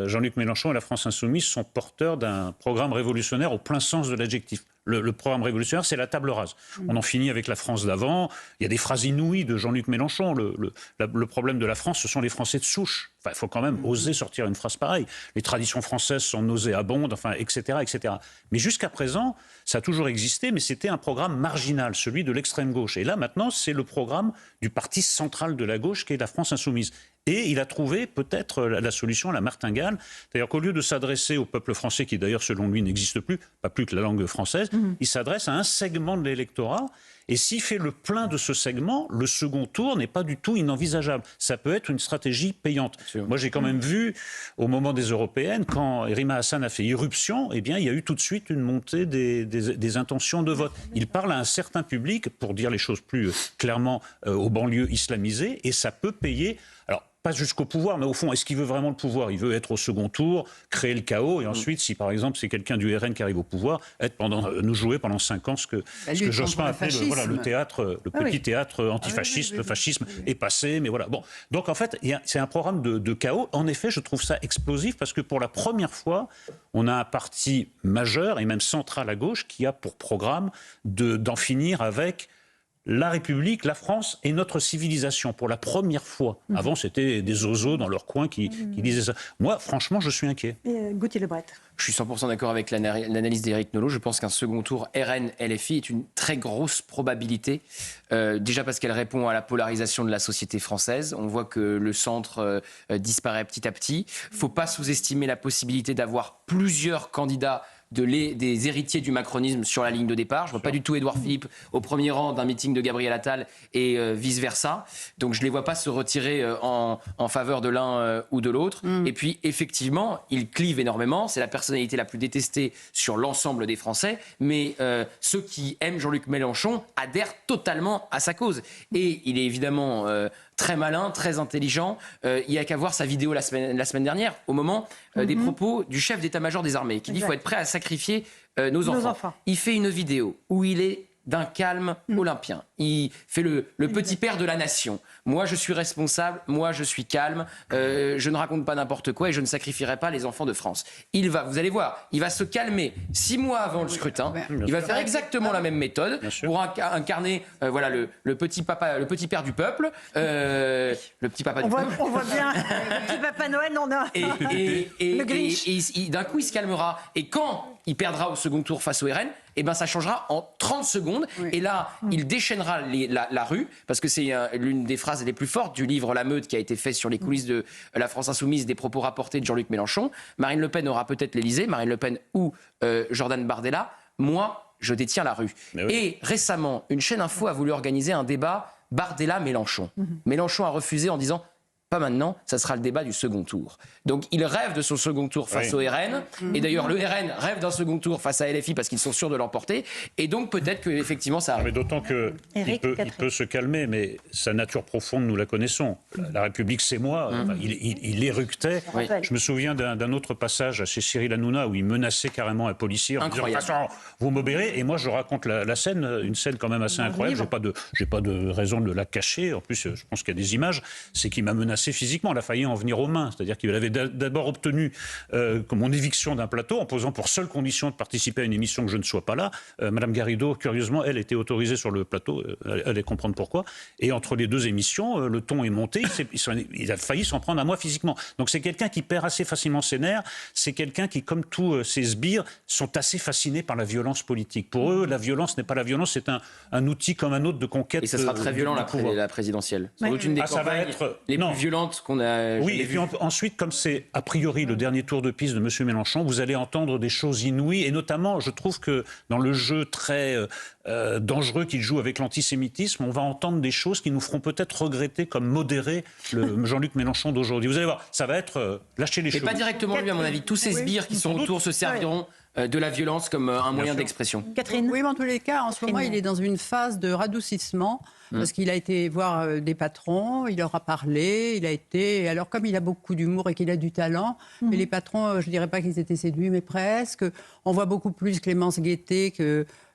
Jean-Luc Mélenchon et la France Insoumise sont porteurs d'un programme révolutionnaire au plein sens de l'adjectif. Le programme révolutionnaire, c'est la table rase. On en finit avec la France d'avant. Il y a des phrases inouïes de Jean-Luc Mélenchon. Le problème de la France, ce sont les Français de souche. Enfin, il faut quand même oser sortir une phrase pareille. Les traditions françaises sont nauséabondes, enfin, etc., etc. Mais jusqu'à présent, ça a toujours existé, mais c'était un programme marginal, celui de l'extrême gauche. Et là, maintenant, c'est le programme du parti central de la gauche, qui est la France Insoumise. Et il a trouvé peut-être la solution à la martingale. C'est-à-dire qu'au lieu de s'adresser au peuple français, qui d'ailleurs selon lui n'existe plus, pas plus que la langue française, il s'adresse à un segment de l'électorat. Et s'il fait le plein de ce segment, le second tour n'est pas du tout inenvisageable. Ça peut être une stratégie payante. Moi, j'ai quand même vu, au moment des européennes, quand Rima Hassan a fait irruption, eh bien, il y a eu tout de suite une montée des intentions de vote. Il parle à un certain public, pour dire les choses plus clairement, aux banlieues islamisées, et ça peut payer. Alors, pas jusqu'au pouvoir, mais au fond, est-ce qu'il veut vraiment le pouvoir? Il veut être au second tour, créer le chaos, et ensuite, si par exemple c'est quelqu'un du RN qui arrive au pouvoir, nous jouer pendant 5 ans ce que Jospin appelait le théâtre, le petit théâtre antifasciste. Le fascisme est passé, mais voilà. Bon, donc en fait, c'est un programme de chaos. En effet, je trouve ça explosif parce que pour la première fois, on a un parti majeur et même central à gauche qui a pour programme d'en finir avec la République, la France et notre civilisation, pour la première fois. Avant, c'était des oiseaux dans leur coin qui disaient ça. Moi, franchement, je suis inquiet. Gauthier Lebret. Je suis 100% d'accord avec l'analyse d'Éric Nolot. Je pense qu'un second tour RN-LFI est une très grosse probabilité. Déjà parce qu'elle répond à la polarisation de la société française. On voit que le centre disparaît petit à petit. Il ne faut pas sous-estimer la possibilité d'avoir plusieurs candidats des héritiers du macronisme sur la ligne de départ. Je ne vois pas du tout Édouard Philippe au premier rang d'un meeting de Gabriel Attal et vice-versa. Donc je ne les vois pas se retirer en faveur de l'un ou de l'autre. Et puis effectivement, ils clivent énormément. C'est la personnalité la plus détestée sur l'ensemble des Français. Mais ceux qui aiment Jean-Luc Mélenchon adhèrent totalement à sa cause. Et il est évidemment très malin, très intelligent. Il n'y a qu'à voir sa vidéo la semaine dernière, au moment des propos du chef d'état-major des armées, qui dit qu'il faut être prêt à sacrifier nos enfants. Il fait une vidéo où il est d'un calme olympien. Il fait le petit père de la nation. Moi, je suis responsable, moi, je suis calme, je ne raconte pas n'importe quoi et je ne sacrifierai pas les enfants de France. Vous allez voir, il va se calmer 6 mois avant le scrutin. Il va faire exactement la même méthode pour incarner le petit père du peuple, le petit papa du peuple. On voit bien le petit papa Noël, on a le Grinch. Et d'un coup, il se calmera. Et quand il perdra au second tour face au RN, eh ben ça changera en 30 secondes. Et là, il déchaînera la rue, parce que c'est l'une des phrases les plus fortes du livre La Meute qui a été fait sur les coulisses de la France Insoumise, des propos rapportés de Jean-Luc Mélenchon. Marine Le Pen aura peut-être l'Élysée, Marine Le Pen ou Jordan Bardella. Moi, je détiens la rue. Et récemment, une chaîne info a voulu organiser un débat Bardella-Mélenchon. Mélenchon a refusé en disant: pas maintenant, ça sera le débat du second tour. Donc il rêve de son second tour face au RN. Et d'ailleurs, le RN rêve d'un second tour face à LFI parce qu'ils sont sûrs de l'emporter. Et donc peut-être qu'effectivement ça arrive. Mais d'autant qu'il peut se calmer, mais sa nature profonde, nous la connaissons. La République, c'est moi. Enfin, il éructait. Je me souviens d'un autre passage chez Cyril Hanouna où il menaçait carrément un policier en disant: vous m'obéirez. Et moi, je raconte la scène, une scène quand même assez incroyable. J'ai pas de raison de la cacher. En plus, je pense qu'il y a des images. C'est qu'il m'a menacé physiquement, il a failli en venir aux mains. C'est-à-dire qu'il avait d'abord obtenu mon éviction d'un plateau en posant pour seule condition de participer à une émission que je ne sois pas là. Madame Garrido, curieusement, elle était autorisée sur le plateau. Elle allait comprendre pourquoi. Et entre les deux émissions, le ton est monté. Il a failli s'en prendre à moi physiquement. Donc c'est quelqu'un qui perd assez facilement ses nerfs. C'est quelqu'un qui, comme tous ses sbires, sont assez fascinés par la violence politique. Pour eux, la violence n'est pas la violence, c'est un outil comme un autre de conquête. Et ça sera très violent la présidentielle. Sans doute une des campagnes les plus violentes qu'on a. Oui, et puis ensuite, comme c'est a priori le dernier tour de piste de M. Mélenchon, vous allez entendre des choses inouïes, et notamment, je trouve que dans le jeu très dangereux qu'il joue avec l'antisémitisme, on va entendre des choses qui nous feront peut-être regretter comme modéré le Jean-Luc Mélenchon d'aujourd'hui. Vous allez voir, ça va être lâcher les cheveux. Mais pas directement lui, à mon avis. Tous ces sbires qui sont autour se serviront de la violence comme un moyen d'expression. Catherine. Oui, mais en tous les cas, en ce moment, il est dans une phase de radoucissement, parce qu'il a été voir des patrons, il leur a parlé, alors comme il a beaucoup d'humour et qu'il a du talent, mais les patrons, je ne dirais pas qu'ils étaient séduits, mais presque. On voit beaucoup plus Clémence Guettet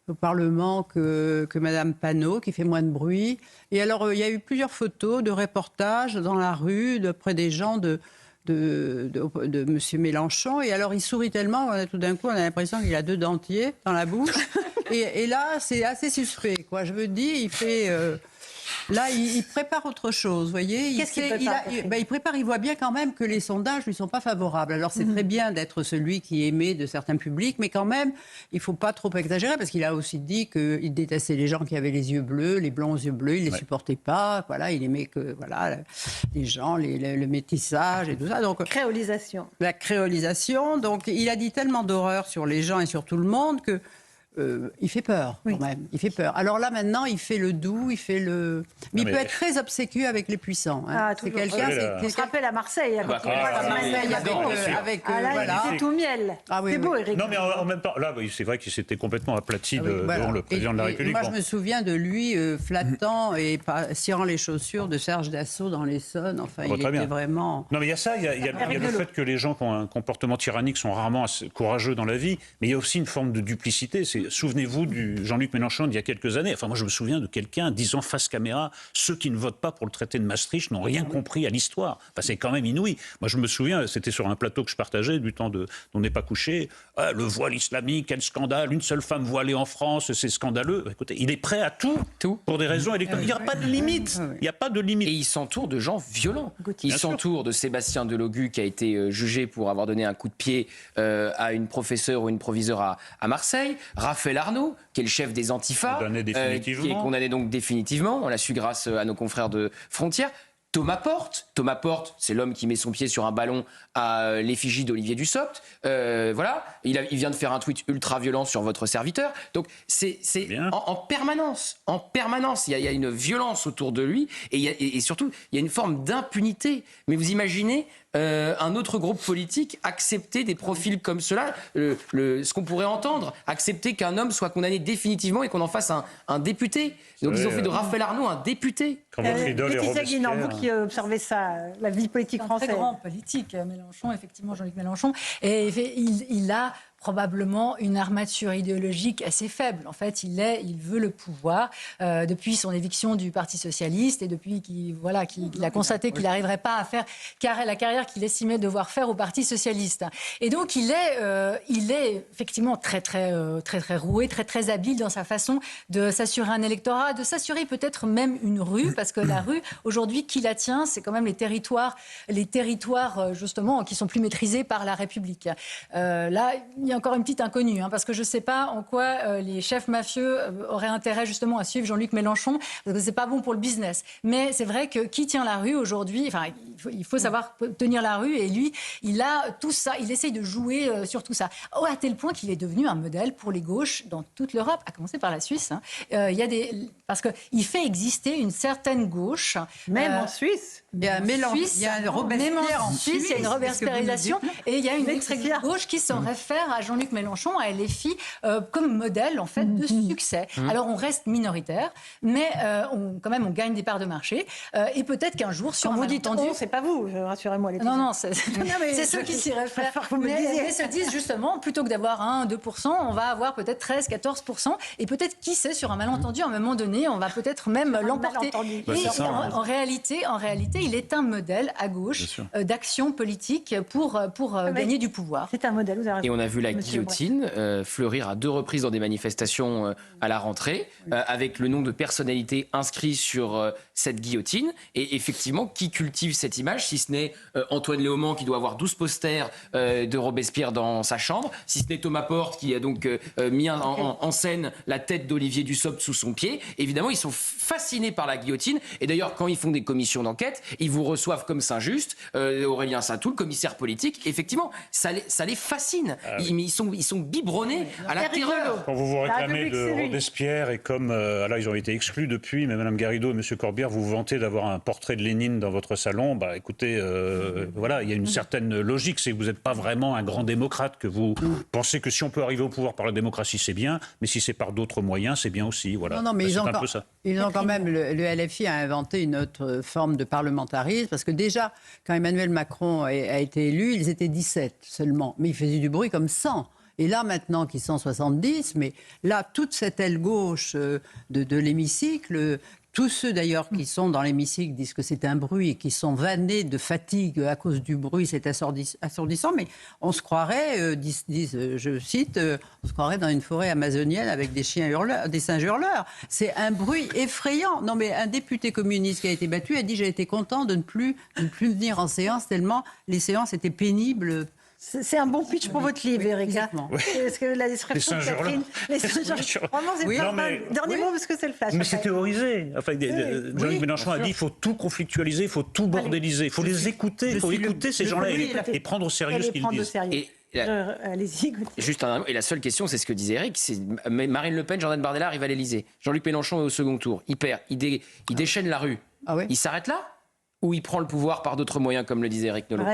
au Parlement que Madame Panot, qui fait moins de bruit. Et alors, il y a eu plusieurs photos de reportages dans la rue, près des gens de M. Mélenchon. Et alors, il sourit tellement, tout d'un coup, on a l'impression qu'il a 2 dentiers dans la bouche. et là, c'est assez suspect, quoi. Je me dis, il fait... Là, il prépare autre chose, vous voyez. Qu'est-ce qu'il prépare, il prépare, il voit bien quand même que les sondages ne lui sont pas favorables. Alors, c'est très bien d'être celui qui est aimé de certains publics, mais quand même, il ne faut pas trop exagérer, parce qu'il a aussi dit qu'il détestait les gens qui avaient les yeux bleus, les blancs aux yeux bleus, il ne les supportait pas. Voilà, il aimait que les gens, le métissage et tout ça. Donc, Créolisation. La créolisation. Donc, il a dit tellement d'horreurs sur les gens et sur tout le monde que... il fait peur, quand même. Il fait peur. Alors là, maintenant, il fait le doux, il fait le... Mais il peut être très obséquieux avec les puissants. Hein. C'est quelqu'un... On se rappelle à Marseille. Avec il fait tout miel. C'est beau, Éric. Non, mais en même temps, là, c'est vrai qu'il s'était complètement aplati devant le président de la République. Moi, je me souviens de lui flattant et cirant les chaussures de Serge Dassault dans l'Essonne. Enfin, il était vraiment... Non, mais il y a ça, il y a le fait que les gens qui ont un comportement tyrannique sont rarement assez courageux dans la vie, mais il y a aussi une forme de duplicité. Souvenez-vous du Jean-Luc Mélenchon d'il y a quelques années. Enfin, moi, je me souviens de quelqu'un disant face caméra, ceux qui ne votent pas pour le traité de Maastricht n'ont rien compris à l'histoire. Enfin, c'est quand même inouï. Moi, je me souviens, c'était sur un plateau que je partageais du temps d'On n'est pas couché. Ah, le voile islamique, quel scandale. Une seule femme voilée en France, c'est scandaleux. Écoutez, il est prêt à tout. Pour des raisons électorales. Il n'y a pas de limite. Il n'y a pas de limite. Et il s'entoure de gens violents. Il s'entoure de Sébastien Delogu, qui a été jugé pour avoir donné un coup de pied à une professeure ou une proviseure à Marseille. Raphaël Arnaud, qui est le chef des Antifa, qui est condamné donc définitivement. On l'a su grâce à nos confrères de Frontières. Thomas Porte, c'est l'homme qui met son pied sur un ballon à l'effigie d'Olivier Dussopt. Voilà, il vient de faire un tweet ultra violent sur votre serviteur. Donc c'est en permanence, il y a une violence autour de lui et surtout il y a une forme d'impunité. Mais vous imaginez un autre groupe politique accepter des profils comme cela, ce qu'on pourrait entendre, accepter qu'un homme soit condamné définitivement et qu'on en fasse un député. Donc ils ont fait de Raphaël Arnaud un député. Quand votre idole est Robespierre. Vous qui observez ça, la vie politique française. Un très grand politique, Mélenchon, effectivement, Jean-Luc Mélenchon. Et il a probablement une armature idéologique assez faible. En fait, il veut le pouvoir depuis son éviction du Parti socialiste et depuis qu'il a constaté qu'il n'arriverait pas à faire la carrière qu'il estimait devoir faire au Parti socialiste. Et donc, il est effectivement très roué, très habile dans sa façon de s'assurer un électorat, de s'assurer peut-être même une rue, parce que la rue, aujourd'hui, qui la tient, c'est quand même les territoires justement qui sont plus maîtrisés par la République. Là, il y a encore une petite inconnue, parce que je ne sais pas en quoi les chefs mafieux auraient intérêt justement à suivre Jean-Luc Mélenchon, parce que ce n'est pas bon pour le business. Mais c'est vrai que qui tient la rue aujourd'hui, il faut savoir tenir la rue, et lui, il a tout ça, il essaye de jouer sur tout ça. À tel point qu'il est devenu un modèle pour les gauches dans toute l'Europe, à commencer par la Suisse. Parce qu'il fait exister une certaine gauche. Même en Suisse. Il y a un Robespierre en Suisse, il y a une robespierrisation et il y a une extrême gauche qui s'en réfère à Jean-Luc Mélenchon, à LFI, comme modèle en fait de succès. Alors on reste minoritaire, mais quand même on gagne des parts de marché et peut-être qu'un jour sur un malentendu, c'est pas vous, rassurez-moi les non, c'est ceux qui s'y réfèrent. Mais se disent justement, plutôt que d'avoir 1-2%, on va avoir peut-être 13-14%, et peut-être, qui sait, sur un malentendu, à un moment donné, on va peut-être même l'emporter. En réalité, il est un modèle à gauche d'action politique pour gagner du pouvoir. C'est un modèle, vous avez raison. Et on a vu la guillotine fleurir à 2 reprises dans des manifestations à la rentrée, avec le nom de personnalités inscrits sur cette guillotine. Et effectivement, qui cultive cette image, si ce n'est Antoine Léaumont, qui doit avoir 12 posters de Robespierre dans sa chambre, si ce n'est Thomas Porte, qui a donc mis en scène la tête d'Olivier Dussopt sous son pied. Évidemment, ils sont fascinés par la guillotine. Et d'ailleurs, quand ils font des commissions d'enquête, ils vous reçoivent comme Saint-Just, Aurélien Saint-Toul, commissaire politique. Effectivement, ça les fascine. Ils sont biberonnés à la terreur. Quand vous réclamez de Robespierre, et comme là, ils ont été exclus depuis, mais Mme Garrido et M. Corbière, vous vantez d'avoir un portrait de Lénine dans votre salon, écoutez, voilà, il y a une certaine logique. C'est que vous n'êtes pas vraiment un grand démocrate, que vous pensez que si on peut arriver au pouvoir par la démocratie, c'est bien, mais si c'est par d'autres moyens, c'est bien aussi. Voilà. Non, mais ils ont quand même, le LFI a inventé une autre forme de parlementarisme, parce que déjà, quand Emmanuel Macron a été élu, ils étaient 17 seulement, mais ils faisaient du bruit comme 100. Et là, maintenant qu'ils sont 70, mais là, toute cette aile gauche de l'hémicycle, tous ceux d'ailleurs qui sont dans l'hémicycle disent que c'est un bruit et qui sont vannés de fatigue à cause du bruit, c'est assourdissant, mais on se croirait, je cite, on se croirait dans une forêt amazonienne avec des chiens hurleurs, des singes hurleurs. C'est un bruit effrayant. Non mais un député communiste qui a été battu a dit j'ai été content de ne plus venir en séance tellement les séances étaient pénibles. C'est un bon pitch pour votre livre, Erika. Oui. Parce que la description de Catherine... Les singes hurleurs. Vraiment, c'est Oui, pas non, mal. mais- Dernier mot, parce que c'est le flash. Mais après. c'est théorisé. Enfin, Jean-Luc Mélenchon a dit il faut tout conflictualiser, il faut tout bordéliser, il faut les écouter, il faut écouter ces gens-là et prendre au sérieux ce qu'ils disent. Et allez-y, Gauthier. juste un mot. Et la seule question, c'est ce que disait Eric, c'est Marine Le Pen, Jordan Bardella arrive à l'Élysée. Jean-Luc Mélenchon est au second tour. Il perd, il déchaîne la rue. Ah oui. Il s'arrête là ou il prend le pouvoir par d'autres moyens, comme le disait Eric Nolot?